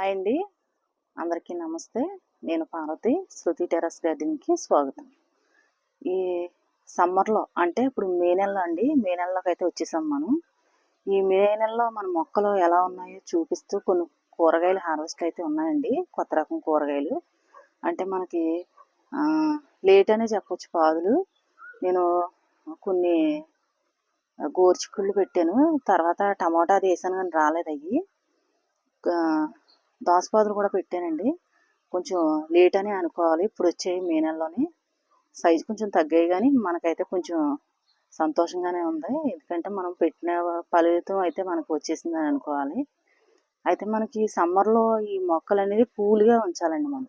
Hi అండి, అందరికీ నమస్తే. నేను పార్వతి. శృతి టెర్రస్ గార్డెన్కి స్వాగతం. ఈ సమ్మర్లో అంటే ఇప్పుడు మే నెలలో అండి, మే నెలలోకి అయితే వచ్చేసాం మనం. ఈ మే నెలలో మన మొక్కలు ఎలా ఉన్నాయో చూపిస్తూ కొన్ని కూరగాయలు హార్వెస్ట్ అయితే ఉన్నాయండి. కొత్త రకం కూరగాయలు అంటే మనకి లేట్ అనే చెప్పొచ్చు. పాదులు నేను కొన్ని గోరుచిక్కుళ్ళు పెట్టాను, తర్వాత టమాటా అది వేసాను కానీ రాలేదు. అవి దోసపాదులు కూడా పెట్టానండి. కొంచెం లేట్ అని అనుకోవాలి, ఇప్పుడు వచ్చాయి మే నెలలోని. సైజు కొంచెం తగ్గాయి కానీ మనకైతే కొంచెం సంతోషంగానే ఉంది, ఎందుకంటే మనం పెట్టిన ఫలితం అయితే మనకు వచ్చేసిందని అనుకోవాలి. అయితే మనకి సమ్మర్లో ఈ మొక్కలు అనేది కూల్గా ఉంచాలండి.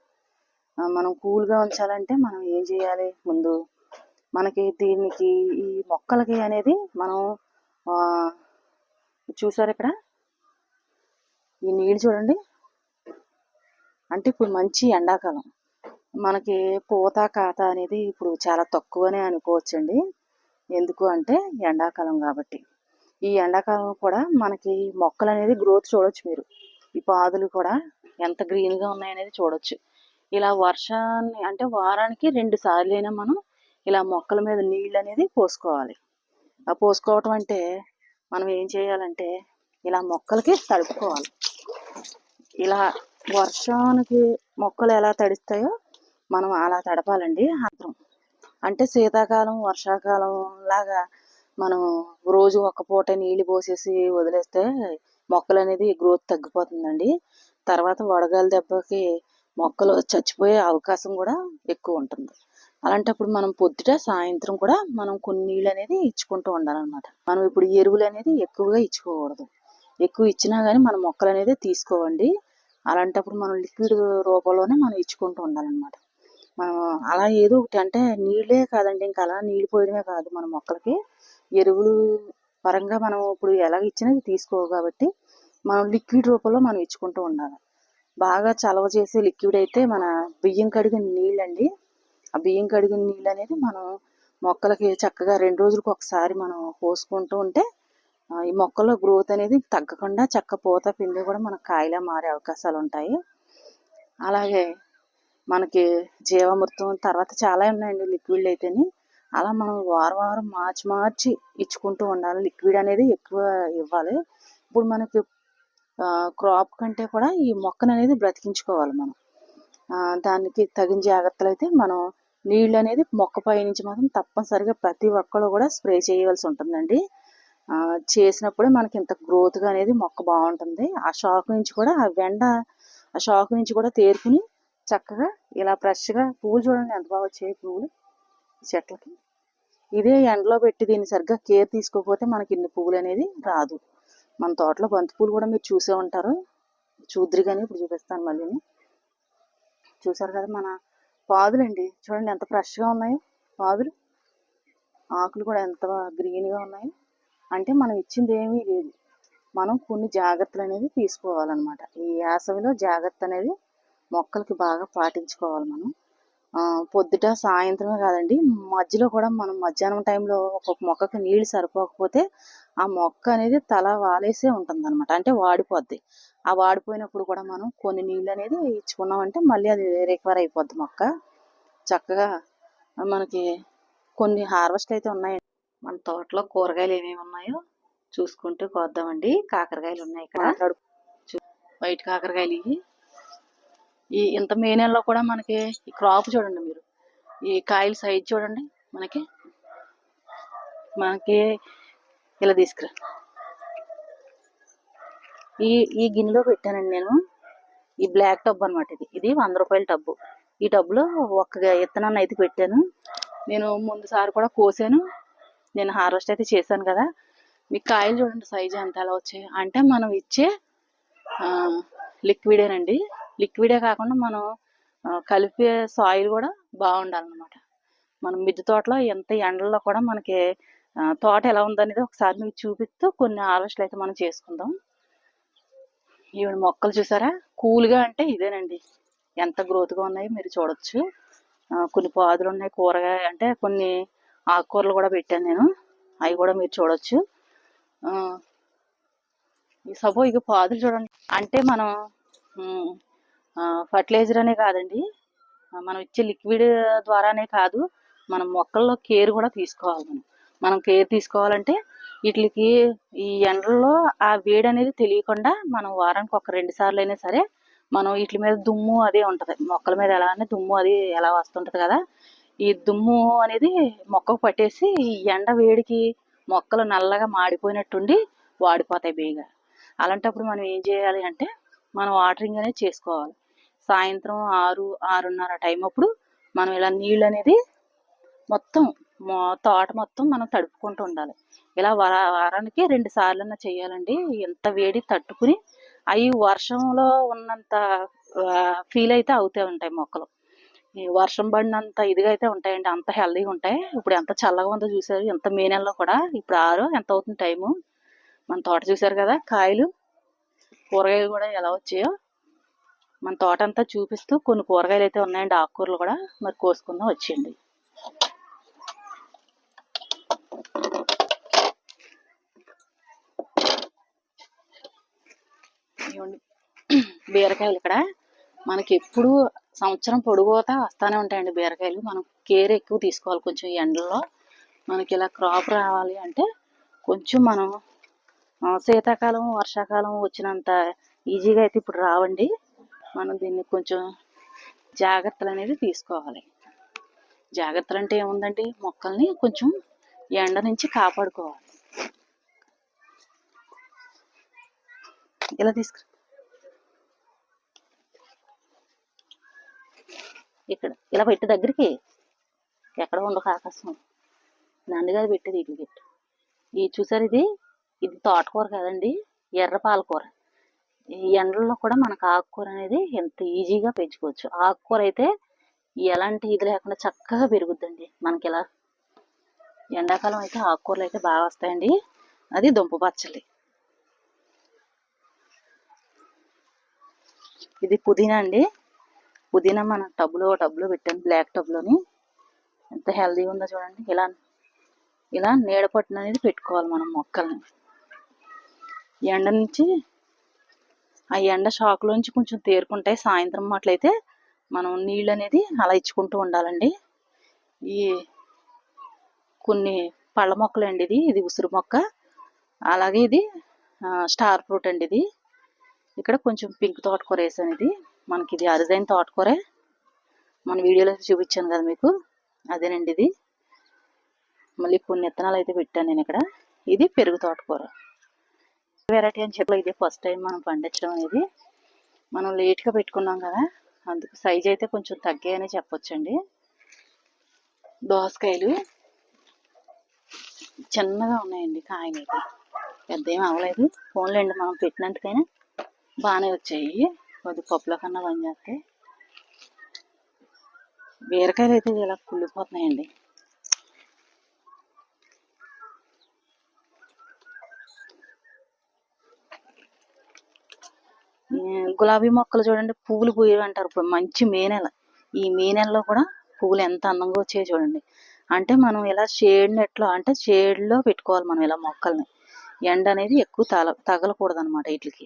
మనం కూల్గా ఉంచాలంటే మనం ఏం చేయాలి? ముందు మనకి దీనికి ఈ మొక్కలకి అనేది మనం చూసారు ఇక్కడ ఈ నీళ్ళు చూడండి. అంటే ఇప్పుడు మంచి ఎండాకాలం, మనకి పూత కాత అనేది ఇప్పుడు చాలా తక్కువనే అనుకోవచ్చండి. ఎందుకు అంటే ఎండాకాలం కాబట్టి. ఈ ఎండాకాలం కూడా మనకి మొక్కలు అనేది గ్రోత్ చూడొచ్చు మీరు. ఈ పాదులు కూడా ఎంత గ్రీన్గా ఉన్నాయనేది చూడొచ్చు. ఇలా వర్షాన్ని అంటే వారానికి 2 సార్లు అయినా మనం ఇలా మొక్కల మీద నీళ్ళు అనేది పోసుకోవాలి. ఆ పోసుకోవటం అంటే మనం ఏం చేయాలంటే ఇలా మొక్కలకి తడుపుకోవాలి. ఇలా వర్షానికి మొక్కలు ఎలా తడుస్తాయో మనం అలా తడపాలండి. అర్థం అంటే శీతాకాలం వర్షాకాలం లాగా మనం రోజు ఒక పూట నీళ్ళు పోసేసి వదిలేస్తే మొక్కలు అనేది గ్రోత్ తగ్గిపోతుందండి. తర్వాత వడగాలి దెబ్బకి మొక్కలు చచ్చిపోయే అవకాశం కూడా ఎక్కువ ఉంటుంది. అలాంటప్పుడు మనం పొద్దుట సాయంత్రం కూడా మనం కొన్ని నీళ్ళు అనేది ఇచ్చుకుంటూ ఉండాలన్నమాట. మనం ఇప్పుడు ఎరువులు అనేది ఎక్కువగా ఇచ్చుకోకూడదు. ఎక్కువ ఇచ్చినా కానీ మన మొక్కలు అనేది తీసుకోవండి. అలాంటప్పుడు మనం లిక్విడ్ రూపంలోనే మనం ఇచ్చుకుంటూ ఉండాలన్నమాట. మనం అలా ఏదో ఒకటి అంటే నీళ్ళే కాదండి, ఇంకా అలా నీళ్ళు పోయడమే కాదు, మన మొక్కలకి ఎరువులు పరంగా మనం ఇప్పుడు ఎలా ఇచ్చినా తీసుకో కాబట్టి మనం లిక్విడ్ రూపంలో మనం ఇచ్చుకుంటూ ఉండాలి. బాగా చలవ చేసే లిక్విడ్ అయితే మన బియ్యం కడిగిన నీళ్ళండి. ఆ బియ్యం కడిగిన నీళ్ళు అనేది మనం మొక్కలకి చక్కగా 2 రోజులకు ఒకసారి మనం పోసుకుంటూ ఉంటే ఈ మొక్కల్లో గ్రోత్ అనేది తగ్గకుండా చక్క పూత పిండి కూడా మనకు కాయలా మారే అవకాశాలు ఉంటాయి. అలాగే మనకి జీవామృతం తర్వాత చాలా ఉన్నాయండి లిక్విడ్లు అయితేని. అలా మనం వారం మార్చి ఇచ్చుకుంటూ ఉండాలి. లిక్విడ్ అనేది ఎక్కువ ఇవ్వాలి. ఇప్పుడు మనకి క్రాప్ కంటే కూడా ఈ మొక్కను అనేది బ్రతికించుకోవాలి మనం. దానికి తగిన జాగ్రత్తలు అయితే మనం నీళ్ళు అనేది మొక్క పై నుంచి మాత్రం తప్పనిసరిగా ప్రతి ఒక్కరు కూడా స్ప్రే చేయవలసి ఉంటుందండి. చేసినప్పుడే మనకి ఇంత గ్రోత్గా అనేది మొక్క బాగుంటుంది. ఆ షాక్ నుంచి కూడా ఆ షాక్ నుంచి కూడా తేరుకుని చక్కగా ఇలా ఫ్రెష్గా పువ్వులు చూడండి ఎంత బాగా వచ్చాయి పువ్వులు చెట్లకి. ఇదే ఎండలో పెట్టి దీన్ని సరిగ్గా కేర్ తీసుకోకపోతే మనకి ఇన్ని పువ్వులు అనేది రాదు. మన తోటలో బంతి పూలు కూడా మీరు చూసే ఉంటారు, చూద్దరు కానీ ఇప్పుడు చూపిస్తాను మళ్ళీ. చూసారు కదా మన పాదులండి, చూడండి ఎంత ఫ్రెష్గా ఉన్నాయో పాదులు. ఆకులు కూడా ఎంత గ్రీన్గా ఉన్నాయో. అంటే మనం ఇచ్చింది ఏమీ లేదు, మనం కొన్ని జాగ్రత్తలు అనేది తీసుకోవాలన్నమాట. ఈ వేసవిలో జాగ్రత్త అనేది మొక్కలకి బాగా పాటించుకోవాలి మనం. పొద్దుట సాయంత్రమే కాదండి, మధ్యలో కూడా మనం మధ్యాహ్నం టైంలో ఒక్కొక్క మొక్కకి నీళ్ళు సరిపోకపోతే ఆ మొక్క అనేది తల వాలేసే ఉంటుంది అనమాట, అంటే వాడిపోద్ది. ఆ వాడిపోయినప్పుడు కూడా మనం కొన్ని నీళ్ళు అనేది ఇచ్చుకున్నామంటే మళ్ళీ అది రికవర్ అయిపోద్ది మొక్క. చక్కగా మనకి కొన్ని హార్వెస్ట్ అయితే ఉన్నాయండి. మన తోటలో కూరగాయలు ఏమేమి ఉన్నాయో చూసుకుంటూ కోద్దామండి. కాకరకాయలు ఉన్నాయి ఇక్కడ, వైట్ కాకరకాయలు. ఈ ఇంత మే నెలలో కూడా మనకి ఈ క్రాప్ చూడండి మీరు, ఈ కాయల సైజ్ చూడండి. మనకి ఇలా తీసుకురా. ఈ గిన్నెలో పెట్టానండి నేను. ఈ బ్లాక్ టబ్ అనమాట. ఇది 100 రూపాయల టబ్బు. ఈ టబ్లో ఒక్క విత్తనాన్ని అయితే పెట్టాను. నేను ముందుసారి కూడా కోసాను, నేను హార్వెస్ట్ అయితే చేశాను కదా. మీ కాయలు చూడండి సైజు ఎంత ఎలా వచ్చాయి. అంటే మనం ఇచ్చే లిక్విడేనండి. లిక్విడే కాకుండా మనం కలిపే సాయిల్ కూడా బాగుండాలన్నమాట. మనం మిద్దె తోటలో ఎంత ఎండల్లో కూడా మనకి తోట ఎలా ఉందనేది ఒకసారి మీకు చూపిస్తూ కొన్ని హార్వెస్ట్లు అయితే మనం చేసుకుందాం. ఇవి మొక్కలు చూసారా కూల్గా, అంటే ఇదేనండి ఎంత గ్రోత్గా ఉన్నాయో మీరు చూడొచ్చు. కొన్ని పాదులు ఉన్నాయి, కూరగాయ అంటే కొన్ని ఆకుకూరలు కూడా పెట్టాను నేను, అవి కూడా మీరు చూడొచ్చు. సపోజ్ ఇక పాదులు చూడండి, అంటే మనం ఫర్టిలైజర్ అనే కాదండి, మనం ఇచ్చే లిక్విడ్ ద్వారానే కాదు, మనం మొక్కల్లో కేర్ కూడా తీసుకోవాలి. మనం కేర్ తీసుకోవాలంటే వీటికి ఈ ఎండల్లో ఆ వేడి అనేది తెలియకుండా మనం వారానికి ఒక 2 సార్లు అయినా సరే మనం వీటి మీద దుమ్ము అదే ఉంటుంది, మొక్కల మీద ఎలా అంటే దుమ్ము అది ఎలా వస్తుంటుంది కదా, ఈ దుమ్ము అనేది మొక్కకు పట్టేసి ఈ ఎండ వేడికి మొక్కలు నల్లగా మాడిపోయినట్టుండి వాడిపోతాయి బేగా. అలాంటప్పుడు మనం ఏం చేయాలి అంటే మనం వాటరింగ్ అనేది చేసుకోవాలి. సాయంత్రం 6-6:30 టైం అప్పుడు మనం ఇలా నీళ్ళు అనేది మొత్తం తోట మొత్తం మనం తడుపుకుంటూ ఉండాలి. ఇలా వారానికి 2 సార్లన్నా చేయాలండి. ఎంత వేడి తట్టుకుని అవి వర్షంలో ఉన్నంత ఫీల్ అయితే అవుతూ ఉంటాయి మొక్కలు. ఈ వర్షం పడినంత ఇదిగా అయితే ఉంటాయండి, అంత హెల్దీగా ఉంటాయి. ఇప్పుడు ఎంత చల్లగా ఉందో చూసారు, ఎంత మే నెలలో కూడా. ఇప్పుడు 6 ఎంత అవుతుంది టైము, మన తోట చూసారు కదా, కాయలు కూరగాయలు కూడా ఎలా వచ్చాయో మన తోట అంతా చూపిస్తూ కొన్ని కూరగాయలు అయితే ఉన్నాయండి, ఆకుకూరలు కూడా. మరి కోసుకుందాం వచ్చేయండి. బీరకాయలు ఇక్కడ మనకి ఎప్పుడు సంవత్సరం పొడుగుతా వస్తూనే ఉంటాయండి బీరకాయలు. మనం కేర్ ఎక్కువ తీసుకోవాలి కొంచెం ఎండల్లో. మనకి ఇలా క్రాప్ రావాలి అంటే కొంచెం మనం శీతాకాలం వర్షాకాలం వచ్చినంత ఈజీగా అయితే ఇప్పుడు రావండి. మనం దీన్ని కొంచెం జాగ్రత్తలు అనేది తీసుకోవాలి. జాగ్రత్తలు అంటే ఏముందండి, మొక్కల్ని కొంచెం ఎండ నుంచి కాపాడుకోవాలి. ఇలా తీసుకు ఇక్కడ ఇలా పెట్టి దగ్గరికి ఎక్కడ ఉండక ఆకాశం నందిగా పెట్టేది ఇటు పెట్టు. ఈ చూసారు, ఇది తోటకూర కదండి, ఎర్ర పాలకూర. ఈ ఎండల్లో కూడా మనకు ఆకుకూర అనేది ఎంత ఈజీగా పెంచుకోవచ్చు. ఆకుకూర అయితే ఎలాంటి ఇది లేకుండా చక్కగా పెరుగుద్దండి మనకి. ఇలా ఎండాకాలం అయితే ఆకుకూరలు అయితే బాగా వస్తాయండి. అది దుంప పచ్చడి. ఇది పుదీనా అండి. పుదీనా మన టబ్లో పెట్టాను, బ్లాక్ టబ్లోని. ఎంత హెల్దీగా ఉందో చూడండి. ఇలా నీడ పట్టున అనేది పెట్టుకోవాలి మనం మొక్కల్ని. ఎండ నుంచి ఆ ఎండ షాక్లోంచి కొంచెం తేరుకుంటాయి. సాయంత్రం అట్లయితే మనం నీళ్ళు అనేది అలా ఇచ్చుకుంటూ ఉండాలండి. ఈ కొన్ని పళ్ళ మొక్కలు అండి, ఇది ఉసిరి మొక్క, అలాగే ఇది స్టార్ ఫ్రూట్ అండి. ఇది ఇక్కడ కొంచెం పింక్ తోటకూర వేసాను. ఇది మనకి ఇది అరుదైన తోటకూరే, మన వీడియోలో చూపించాను కదా మీకు, అదేనండి ఇది. మళ్ళీ కొన్ని విత్తనాలు అయితే పెట్టాను నేను ఇక్కడ. ఇది పెరుగు తోటకూర వెరైటీ అని చెప్పి ఇదే ఫస్ట్ టైం మనం పండించడం అనేది. మనం లేట్గా పెట్టుకున్నాం కదా, అందుకు సైజ్ అయితే కొంచెం తగ్గాయని చెప్పొచ్చండి. దోసకాయలు చిన్నగా ఉన్నాయండి, కాయలు అయితే పెద్ద ఏం అవ్వలేదు. ఫోన్లేండి, మనం పెట్టినందుకైనా బాగానే వచ్చాయి. కొద్ది పప్పుల కన్నా పనిచేస్తాయి. బీరకాయలు అయితే ఇలా కుళ్ళిపోతున్నాయండి. గులాబీ మొక్కలు చూడండి, పువ్వులు పూయమంటారు ఇప్పుడు మంచి మే నెల. ఈ మే నెలలో కూడా పువ్వులు ఎంత అందంగా వచ్చాయో చూడండి. అంటే మనం ఇలా షేడ్ నెట్లో అంటే షేడ్లో పెట్టుకోవాలి మనం ఇలా మొక్కల్ని. ఎండ అనేది ఎక్కువ తగలకూడదు అనమాట వీటికి.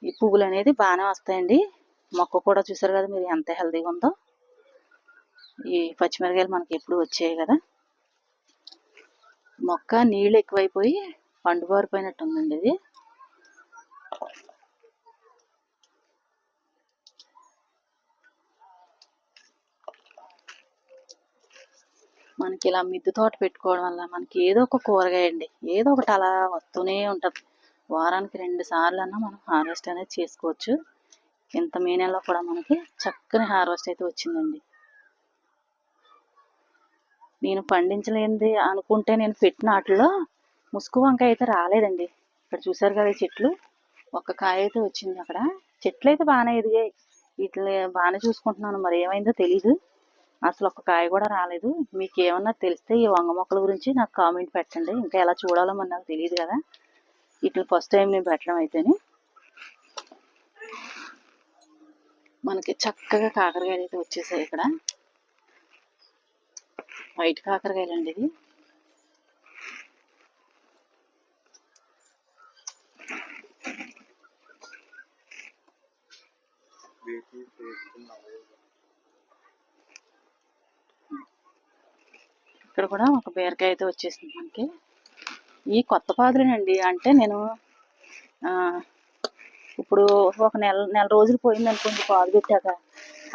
ఈ పువ్వులు అనేది బాగానే వస్తాయండి. మొక్క కూడా చూసారు కదా మీరు ఎంత హెల్దీగా ఉందో. ఈ పచ్చిమిరకాయలు మనకి ఎప్పుడు వచ్చాయి కదా. మొక్క నీళ్ళు ఎక్కువైపోయి పండుబారిపోయినట్టు ఉందండి ఇది. మనకి ఇలా మిద్దె తోట పెట్టుకోవడం వల్ల మనకి ఏదో ఒక కూరగాయ అండి, ఏదో ఒకటి అలా వస్తూనే ఉంటుంది. వారానికి 2 సార్లు అన్నా మనం హార్వెస్ట్ అనేది చేసుకోవచ్చు. ఇంత మే నెలలో కూడా మనకి చక్కని హార్వెస్ట్ అయితే వచ్చిందండి. నేను పండించలేనిది అనుకుంటే నేను పెట్టిన వాటిలో ముసుగు వంకాయ అయితే రాలేదండి. ఇక్కడ చూసారు కదా చెట్లు, ఒక్క కాయ అయితే వచ్చింది అక్కడ. చెట్లు అయితే బాగానే ఎదిగాయి, వీటిని బాగానే చూసుకుంటున్నాను. మరి ఏమైందో తెలీదు, అసలు ఒక్క కాయ కూడా రాలేదు. మీకు ఏమన్నా తెలిస్తే ఈ వంగ మొక్కల గురించి నాకు కామెంట్ పెట్టండి. ఇంకా ఎలా చూడాలో మరి నాకు తెలియదు కదా, వీటిని ఫస్ట్ టైం నేను పెట్టడం అయితేనే. మనకి చక్కగా కాకరకాయలు అయితే వచ్చేసాయి ఇక్కడ. వైట్ కాకరకాయలు అండి ఇది. ఇక్కడ కూడా ఒక బీరకాయ అయితే వచ్చేసింది మనకి. ఈ కొత్త పాదులేనండి. అంటే నేను ఇప్పుడు ఒక నెల రోజులు పోయింది అనుకోండి పాదు పెట్టాక,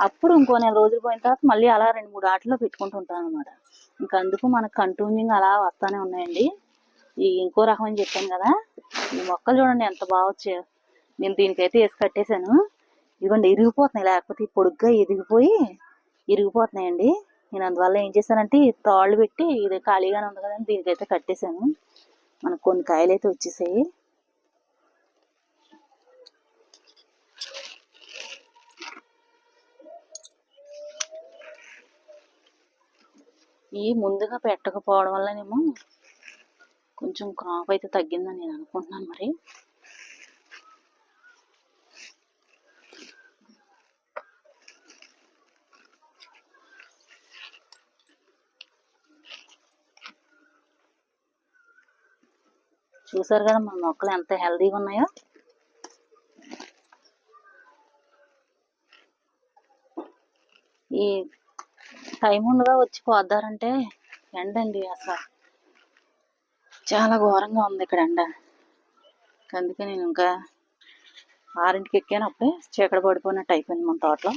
అప్పుడు ఇంకో నెల రోజులు పోయిన తర్వాత మళ్ళీ అలా 2-3 ఆటల్లో పెట్టుకుంటూ ఉంటాను అనమాట. ఇంకా అందుకు మనకు కంటిన్యూగా అలా వస్తానే ఉన్నాయండి. ఈ ఇంకో రకం అని చెప్పాను కదా, ఈ మొక్కలు చూడండి ఎంత బాగా వచ్చాయో. నేను దీనికైతే వేసి కట్టేశాను. ఇదిగోండి ఇరిగిపోతున్నాయి, లేకపోతే పొడుగ్గా ఎదిగిపోయి ఇరిగిపోతున్నాయండి. నేను అందువల్ల ఏం చేశానంటే తాళ్ళు పెట్టి, ఇది ఖాళీగానే ఉంది కదండి దీనికైతే కట్టేశాను. మనకు కొన్ని కాయలు అయితే వచ్చేసాయి. ఈ ముందుగా పెట్టకపోవడం వల్లనేమో కొంచెం క్రాప్ అయితే తగ్గిందని నేను అనుకుంటున్నాను. మరి చూసారు కదా మన మొక్కలు ఎంత హెల్దీగా ఉన్నాయో. ఈ టైం ఉండగా వచ్చి పోద్దారంటే ఎండండి, అసలు చాలా ఘోరంగా ఉంది ఇక్కడ ఎండ. అందుకే నేను ఇంకా 6ంటికి ఎక్కాను, అప్పుడే చీకటి పడిపోయినట్టు అయిపోయింది మన తోటలో.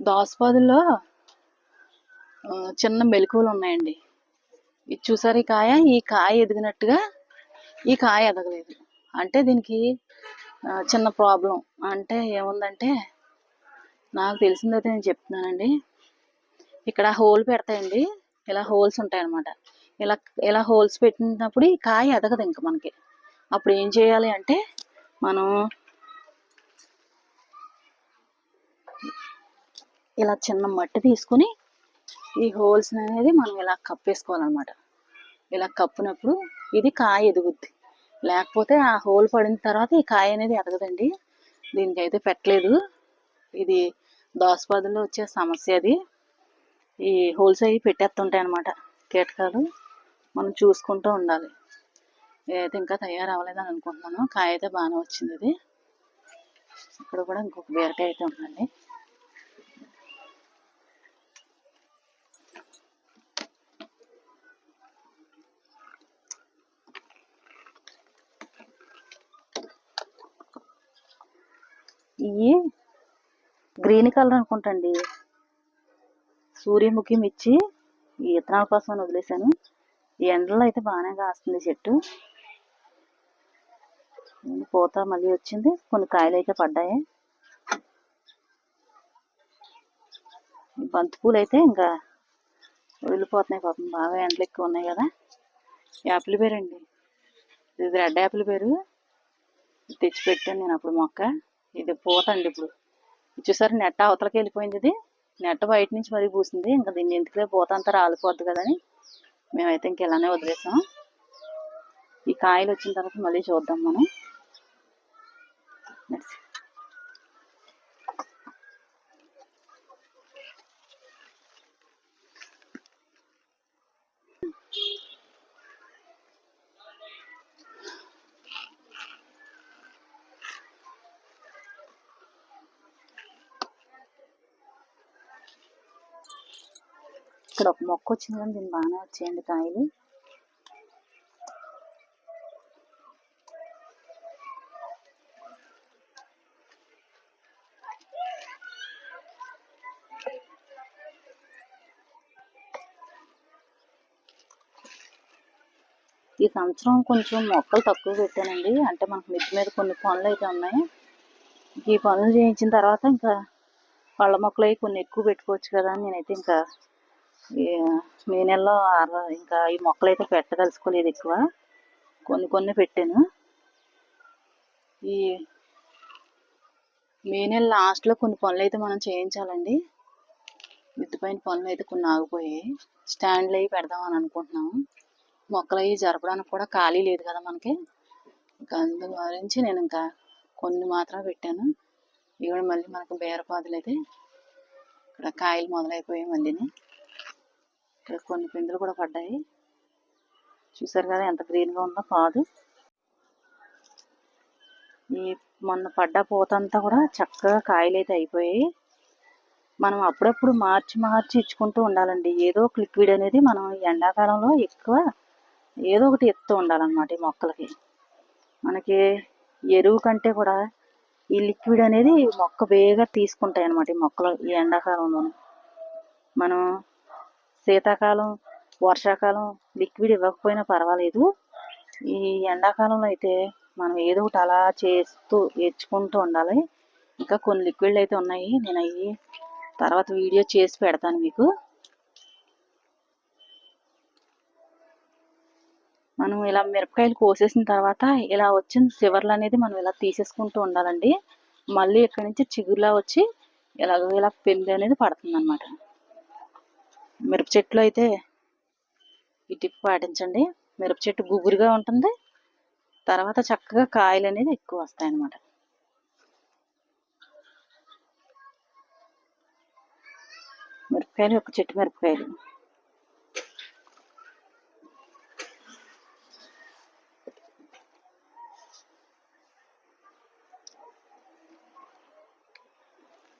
దోసపాదుల్లో చిన్న మెలకువలు ఉన్నాయండి. ఇది చూసారు, ఈ కాయ ఎదిగినట్టుగా ఈ కాయ ఎదగలేదు. అంటే దీనికి చిన్న ప్రాబ్లం అంటే ఏముందంటే, నాకు తెలిసిందైతే నేను చెప్తున్నానండి. ఇక్కడ హోల్ పెడతాయండి, ఇలా హోల్స్ ఉంటాయి అన్నమాట. ఇలా హోల్స్ పెట్టినప్పుడు ఈ కాయ ఎదగదు ఇంకా మనకి. అప్పుడు ఏం చేయాలి అంటే, మనం ఇలా చిన్న మట్టి తీసుకుని ఈ హోల్స్ అనేది మనం ఇలా కప్పేసుకోవాలన్నమాట. ఇలా కప్పినప్పుడు ఇది కాయ ఎదుగుద్ది. లేకపోతే ఆ హోల్ పడిన తర్వాత ఈ కాయ అనేది ఎదగదండి. దీనికైతే పెట్టలేదు. ఇది దోసపాదుల్లో వచ్చే సమస్య అది. ఈ హోల్స్ అవి పెట్టేస్తుంటాయి అన్నమాట కీటకాలు. మనం చూసుకుంటూ ఉండాలి. ఇదైతే ఇంకా తయారవ్వలేదని అనుకుంటున్నాను. కాయ అయితే బాగానే వచ్చింది. ఇది ఇక్కడ కూడా ఇంకొక బీరకాయ అయితే ఉందండి. ఇవి గ్రీన్ కలర్ అనుకుంటండి, సూర్యముఖి మిర్చి. ఈ విత్తనాల కోసం వదిలేశాను. ఈ ఎండలో అయితే బాగానే కాస్తుంది చెట్టు. పూత మళ్ళీ వచ్చింది, కొన్ని కాయలు అయితే పడ్డాయి. బంతిపూలు అయితే ఇంకా వదిలిపోతున్నాయి పాపం, బాగా ఎండలు ఎక్కువ ఉన్నాయి కదా. యాపిల్ పేరు అండి, ఇది రెడ్ యాపిల్ పేరు. తెచ్చిపెట్టాను నేను అప్పుడు మొక్క. ఇది పూత అండి. ఇప్పుడు చూసారు, నెట్ట అవతలకి వెళ్ళిపోయింది. ఇది నెట్ట బయట నుంచి మరీ పూసింది. ఇంకా దీన్ని ఎందుకులే, పూత అంతా రాలిపోద్ది కదని మేమైతే ఇంక ఇలానే వదిలేసాం. ఈ కాయలు వచ్చిన తర్వాత మళ్ళీ చూద్దాం మనం. ఇక్కడ ఒక మొక్క వచ్చింది కానీ దీన్ని బాగానే వచ్చేయండి కాయలు. ఈ సంవత్సరం కొంచెం మొక్కలు తక్కువ పెట్టానండి. అంటే మనకు మిద్ది మీద కొన్ని పనులు అయితే ఉన్నాయి. ఈ పనులు చేయించిన తర్వాత ఇంకా పళ్ళ మొక్కలు అవి కొన్ని ఎక్కువ పెట్టుకోవచ్చు కదా అని నేనైతే ఇంకా మే నెలలో ఇంకా ఈ మొక్కలు అయితే పెట్టదలుచుకోలేదు ఎక్కువ. కొన్ని పెట్టాను. ఈ మే నెల లాస్ట్లో కొన్ని పనులు అయితే మనం చేయించాలండి. మిద్ది పైన పనులు అయితే కొన్ని ఆగిపోయాయి. స్టాండ్లు అవి పెడదామని అనుకుంటున్నాము. మొక్కలు అవి జరపడానికి కూడా ఖాళీ లేదు కదా మనకి. ఇంకా అందు గురించి నేను ఇంకా కొన్ని మాత్రమే పెట్టాను. ఇవి మళ్ళీ మనకు బీరపాదులు అయితే ఇక్కడ కాయలు మొదలైపోయాయి. మళ్ళీని ఇక్కడ కొన్ని పిందులు కూడా పడ్డాయి. చూసారు కదా ఎంత గ్రీన్గా ఉందో పాదు. ఈ మొన్న పడ్డ పూతంతా కూడా చక్కగా కాయలు అయితే అయిపోయాయి. మనం అప్పుడప్పుడు మార్చి ఇచ్చుకుంటూ ఉండాలండి. ఏదో ఒక లిక్విడ్ అనేది మనం ఎండాకాలంలో ఎక్కువ ఏదో ఒకటి ఎత్తూ ఉండాలన్నమాట ఈ మొక్కలకి. మనకి ఎరువు కంటే కూడా ఈ లిక్విడ్ అనేది మొక్క వేగంగా తీసుకుంటాయి అన్నమాట ఈ మొక్కలు ఈ ఎండాకాలంలో. మనం శీతాకాలం వర్షాకాలం లిక్విడ్ ఇవ్వకపోయినా పర్వాలేదు, ఈ ఎండాకాలంలో అయితే మనం ఏదో ఒకటి అలా చేస్తూ ఇచ్చుకుంటూ ఉండాలి. ఇంకా కొన్ని లిక్విడ్లు అయితే ఉన్నాయి, నేను అవి తర్వాత వీడియో చేసి పెడతాను మీకు. మనం ఇలా మిరపకాయలు కోసేసిన తర్వాత ఇలా వచ్చిన చివర్లు అనేది మనం ఇలా తీసేసుకుంటూ ఉండాలండి. మళ్ళీ ఇక్కడి నుంచి చిగురులా వచ్చి ఇలా పెండి అనేది పడుతుంది అనమాట. మిరప చెట్లు అయితే ఈ టిప్ పాటించండి. మిరప చెట్టు గుబురుగా ఉంటుంది, తర్వాత చక్కగా కాయలు అనేది ఎక్కువ వస్తాయి అన్నమాట. మిరపకాయలు ఒక చెట్టు మిరపకాయలు.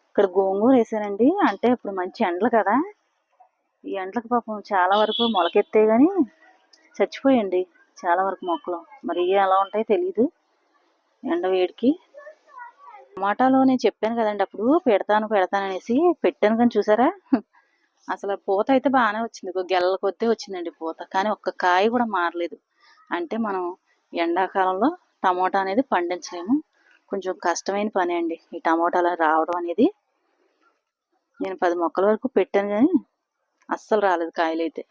ఇక్కడ గోంగూర వేసానండి. అంటే ఇప్పుడు మంచి ఎండలు కదా, ఈ ఎండలకు పాపం చాలా వరకు మొలకెత్తే కానీ చచ్చిపోయండి చాలా వరకు మొక్కలు. మరి ఎలా ఉంటాయో తెలీదు ఎండ వేడికి. టమాటాలో నేను చెప్పాను కదండి అప్పుడు పెడతాను అనేసి, పెట్టాను కానీ చూసారా అసలు పూత అయితే బాగానే వచ్చింది, గెల్లల కొద్దే వచ్చిందండి పూత, కానీ ఒక్క కాయ కూడా మారలేదు. అంటే మనం ఎండాకాలంలో టమోటా అనేది పండించలేము. కొంచెం కష్టమైన పని అండి ఈ టమోటాలు రావడం అనేది. నేను 10 మొక్కల వరకు పెట్టాను కానీ అస్సలు రాలేదు కాయలు అయితే.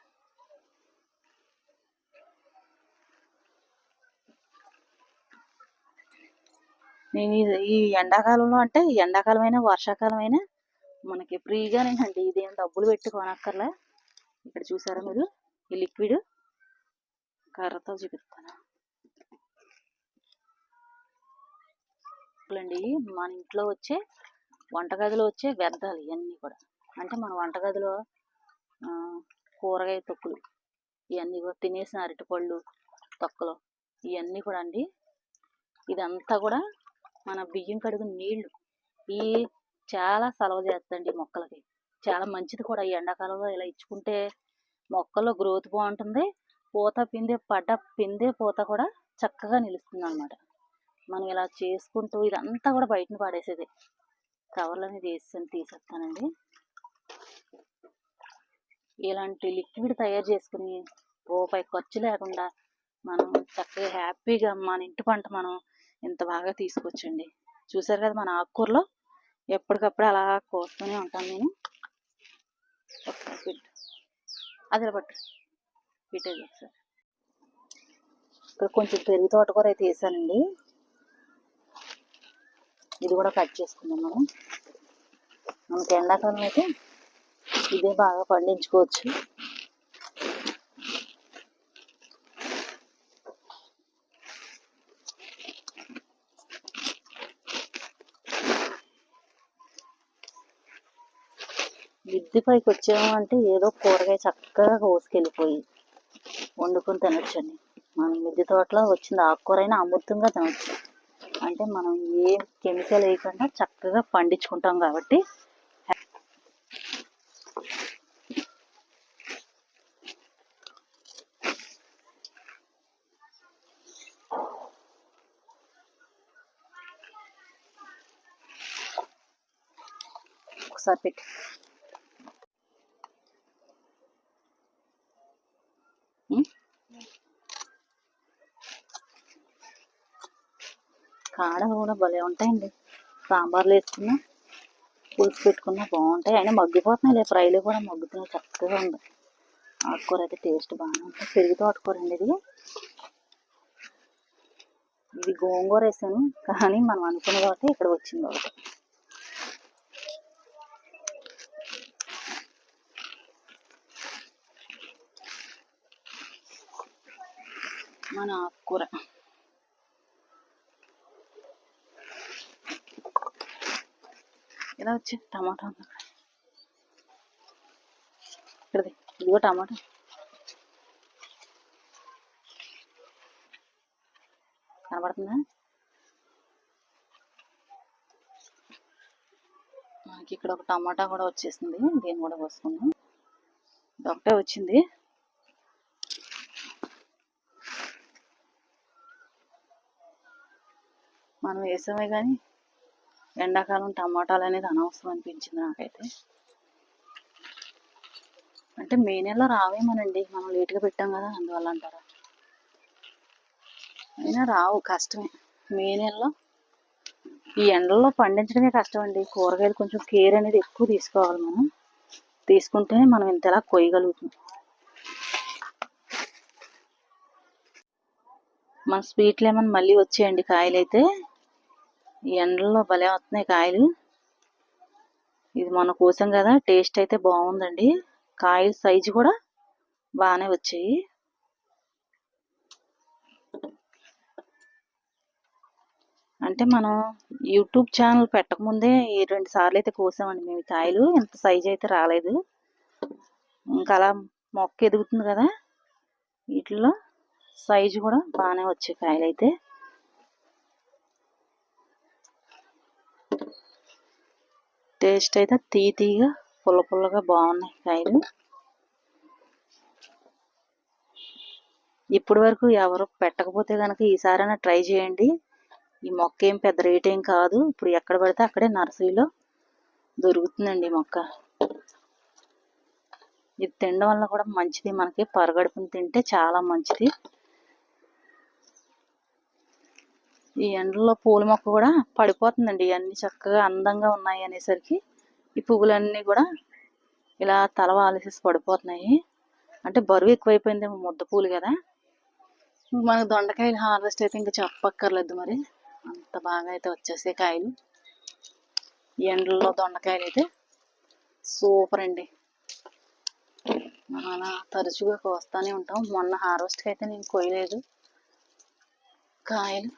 నేను ఈ ఎండాకాలంలో అంటే ఎండాకాలం అయినా వర్షాకాలం అయినా మనకి ఫ్రీగానేనండి, ఇదేం డబ్బులు పెట్టి కొనక్కర్లే. ఇక్కడ చూసారా మీరు ఈ లిక్విడ్ కర్రతో చూపిస్తాను అండి. మన ఇంట్లో వచ్చే వంటగదిలో వచ్చే వ్యర్థాలు ఇవన్నీ కూడా, అంటే మన వంటగదిలో కూరగాయ తొక్కులు ఇవన్నీ కూడా, తినేసిన అరటిపళ్ళు తొక్కలు ఇవన్నీ కూడా అండి. ఇదంతా కూడా మన బియ్యం కడుగు నీళ్లు ఈ చాలా సలవ చేస్తుందండి మొక్కలకి, చాలా మంచిది కూడా. ఈ ఎండాకాలంలో ఇలా ఇచ్చుకుంటే మొక్కల్లో గ్రోత్ బాగుంటుంది, పూత పిందే పూత కూడా చక్కగా నిలుస్తుంది అన్నమాట. మనం ఇలా చేసుకుంటూ ఇదంతా కూడా బయటను పడేసేది. కవర్లు అనేది తీసేస్తానండి. ఇలాంటి లిక్విడ్ తయారు చేసుకుని రూపాయి ఖర్చు లేకుండా మనం చక్కగా హ్యాపీగా మన ఇంటి పంట మనం ఇంత బాగా తీసుకొచ్చండి. చూసారు కదా మన ఆకుకూరలో ఎప్పటికప్పుడు అలా కోస్తూనే ఉంటాను నేను. ఒకసారి అదే పట్టు పెట్టేది ఒకసారి. ఇక్కడ కొంచెం పెరుగు తోటకూర అయితే వేసానండి, ఇది కూడా కట్ చేసుకుందాం మనం. మనకి ఎండాకాలం అయితే ఇదే బాగా పండించుకోవచ్చు. మిద్దె పైకి వచ్చాము అంటే ఏదో కూరగాయ చక్కగా కోసుకెళ్ళిపోయి వండుకొని తినొచ్చండి. మనం మిద్దె తోటలో వచ్చింది ఆకుకూర అయినా అమృతంగా తినొచ్చు. అంటే మనం ఏం కెమికల్ వేయకుండా చక్కగా పండించుకుంటాం కాబట్టి. ఒకసారి పెట్టి కాడలు కూడా భలే ఉంటాయండి. సాంబార్లు వేసుకున్నా పులుసు పెట్టుకున్నా బాగుంటాయి. అయినా మగ్గిపోతున్నాయి, ఫ్రైలు కూడా మగ్గుతున్నాయి, చక్కగా ఉంది. ఆకుకూర అయితే టేస్ట్ బాగానే ఉంటుంది. పెరుగు తోటకూర అండి ఇది. ఇది గోంగూర వేసాను కానీ మనం అనుకున్న కాబట్టి ఇక్కడ వచ్చింది ఒకటి. మన ఆకుకూర ఇలా వచ్చి టమాటా ఇక్కడది, ఇదిగో టమాటా. కనబడుతుందా? మనకి ఇక్కడ ఒక టమాటా కూడా వచ్చేసింది, దీన్ని కూడా కోసుకుందాం. ఒకటే వచ్చింది. మనం వేసామే కానీ ఎండాకాలం టమాటాలు అనేది అనవసరం అనిపించింది నాకైతే. అంటే మే నెలలో రావేమోనండి, మనం లేట్గా పెట్టాం కదా, అందువల్ల అంటారా? అయినా రావు, కష్టమే. మే నెలలో ఈ ఎండల్లో పండించడమే కష్టం అండి. కూరగాయలు కొంచెం కేర్ అనేది ఎక్కువ తీసుకోవాలి. మనం తీసుకుంటేనే మనం ఇంతలా కొయ్యగలుగుతాం. మన స్వీట్ లెమన్ మళ్ళీ వచ్చేయండి కాయలు అయితే. ఈ ఎండల్లో భలే వస్తున్నాయి కాయలు. ఇది మొన్న కోసాం కదా, టేస్ట్ అయితే బాగుందండి. కాయల సైజు కూడా బాగానే వచ్చాయి. అంటే మనం యూట్యూబ్ ఛానల్ పెట్టకముందే 2 సార్లు అయితే కోసామండి మేము కాయలు. ఇంత సైజు అయితే రాలేదు. ఇంకా అలా మొక్క ఎదుగుతుంది కదా, వీటిలో సైజు కూడా బాగానే వచ్చాయి కాయలు అయితే. టేస్ట్ అయితే తీయగా పుల్ల పుల్లగా బాగున్నాయి కాయలు. ఇప్పటి వరకు ఎవరు పెట్టకపోతే కనుక ఈసారైనా ట్రై చేయండి. ఈ మొక్క ఏం పెద్ద రేట్ ఏం కాదు. ఇప్పుడు ఎక్కడ పడితే అక్కడే నర్సరీలో దొరుకుతుందండి మొక్క. ఇది తినడం వల్ల కూడా మంచిది, మనకి పరగడుపుని తింటే చాలా మంచిది. ఈ ఎండలో పూల మొక్క కూడా పడిపోతుందండి. అన్ని చక్కగా అందంగా ఉన్నాయి అనేసరికి ఈ పువ్వులన్నీ కూడా ఇలా తల వాలేసేసి పడిపోతున్నాయి. అంటే బరువు ఎక్కువైపోయిందేమో, ముద్ద పూలు కదా. మనకు దొండకాయలు హార్వెస్ట్ అయితే ఇంకా చెప్పక్కర్లేదు. మరి అంత బాగా అయితే వచ్చేసే కాయలు. ఎండల్లో దొండకాయలు అయితే సూపర్ అండి. మనం అలా తరచుగా కోస్తానే ఉంటాం. మొన్న హార్వెస్ట్కి అయితే నేను కొయ్యలేదు కాయలు.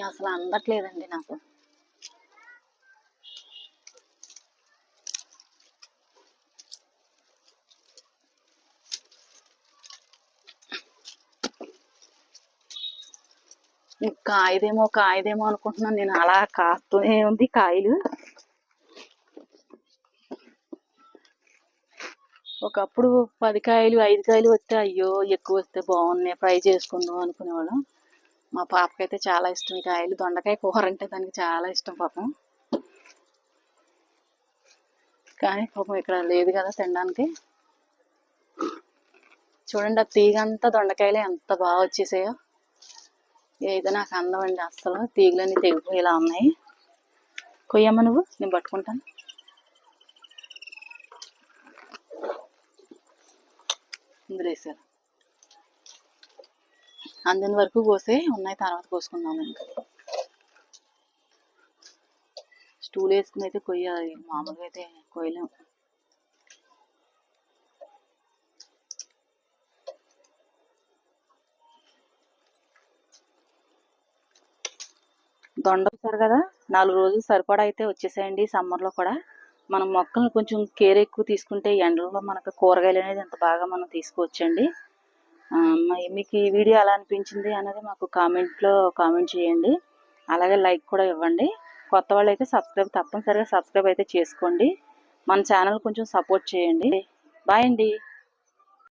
అసలు అందట్లేదండి నాకు. కాయదేమో అనుకుంటున్నాను నేను. అలా కాస్తూనే ఉంది కాయలు. ఒకప్పుడు 10 కాయలు 5 కాయలు వస్తే అయ్యో ఎక్కువ వస్తే బాగున్నాయి, ఫ్రై చేసుకుందాం అనుకునేవాళ్ళం. మా పాపకైతే చాలా ఇష్టం ఈ కాయలు. దొండకాయ కూర అంటే దానికి చాలా ఇష్టం పాపం. కానీ పాపం ఇక్కడ లేదు కదా తినడానికి. చూడండి, ఆ తీగంతా దొండకాయలే ఎంత బాగా వచ్చేసాయో. ఏదో నాకు అందం అండి, అస్సలు తీగలన్నీ తెగిపోయేలా ఉన్నాయి. కొయ్యమ్మ నువ్వు, నేను పట్టుకుంటాను. ఇందులో వేసారు. అందిన వరకు కోసే ఉన్నాయి, తర్వాత కోసుకుందాం. ఇంకా స్టూల్ వేసుకుని అయితే కొయ్యాలి, మామూలుగా అయితే కొయ్యలేము. దొండసారు కదా, 4 రోజులు సరిపడా అయితే వచ్చేసాయండి. సమ్మర్లో కూడా మనం మొక్కలను కొంచెం కేర్ ఎక్కువ తీసుకుంటే ఎండల్లో మనకు కూరగాయలు అనేది ఎంత బాగా మనం తీసుకోవచ్చండి. మీకు ఈ వీడియో ఎలా అనిపించింది అనేది మాకు కామెంట్ చేయండి. అలాగే లైక్ కూడా ఇవ్వండి. కొత్త వాళ్ళు అయితే తప్పనిసరిగా సబ్స్క్రైబ్ అయితే చేసుకోండి. మన ఛానల్ కొంచెం సపోర్ట్ చేయండి. బాయ్ అండి.